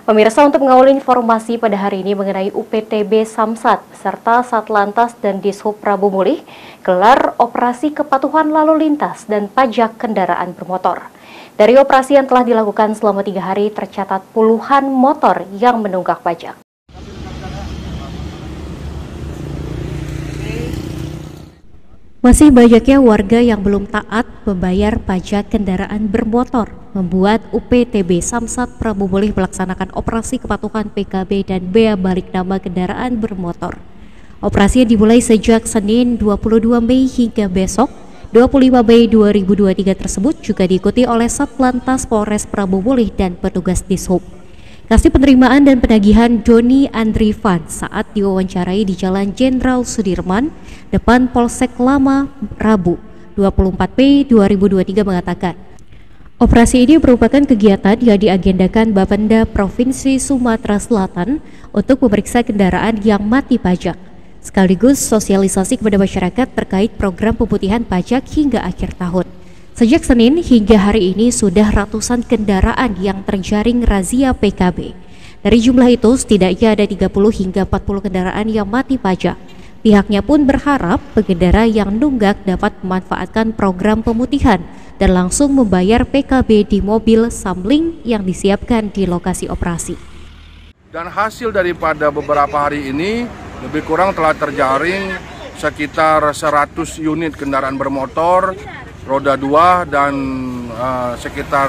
Pemirsa, untuk mengawali informasi pada hari ini mengenai UPTB Samsat serta Satlantas dan Dishub Prabu Mulih gelar operasi kepatuhan lalu lintas dan pajak kendaraan bermotor. Dari operasi yang telah dilakukan selama 3 hari tercatat puluhan motor yang menunggak pajak. Masih banyaknya warga yang belum taat membayar pajak kendaraan bermotor, membuat UPTB Samsat Prabu Mulih melaksanakan operasi kepatuhan PKB dan bea balik nama kendaraan bermotor. Operasi yang dimulai sejak Senin 22 Mei hingga besok 25 Mei 2023 tersebut juga diikuti oleh Satlantas Polres Prabu Mulih dan petugas Dishub. Kasih penerimaan dan penagihan Doni Andrivan saat diwawancarai di Jalan Jenderal Sudirman, depan Polsek Lama, Rabu 24 Mei 2023 mengatakan, operasi ini merupakan kegiatan yang diagendakan Bapenda Provinsi Sumatera Selatan untuk memeriksa kendaraan yang mati pajak, sekaligus sosialisasi kepada masyarakat terkait program pemutihan pajak hingga akhir tahun. Sejak Senin hingga hari ini sudah ratusan kendaraan yang terjaring razia PKB. Dari jumlah itu setidaknya ada 30 hingga 40 kendaraan yang mati pajak. Pihaknya pun berharap pengendara yang nunggak dapat memanfaatkan program pemutihan dan langsung membayar PKB di mobil samling yang disiapkan di lokasi operasi. Dan hasil daripada beberapa hari ini lebih kurang telah terjaring sekitar 100 unit kendaraan bermotor roda 2 dan sekitar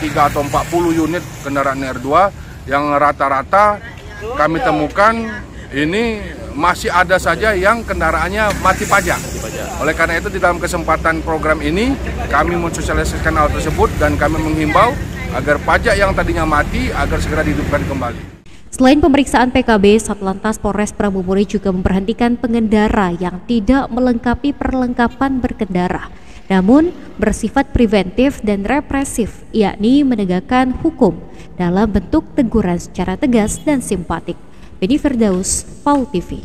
3 atau 40 unit kendaraan R2 yang rata-rata kami temukan ini masih ada saja yang kendaraannya mati pajak. Oleh karena itu di dalam kesempatan program ini kami mensosialisasikan hal tersebut dan kami menghimbau agar pajak yang tadinya mati agar segera dihidupkan kembali. Selain pemeriksaan PKB, Satlantas Polres Prabu Mulih juga memberhentikan pengendara yang tidak melengkapi perlengkapan berkendara, namun bersifat preventif dan represif, yakni menegakkan hukum dalam bentuk teguran secara tegas dan simpatik. Beni Firdaus, PAUL TV.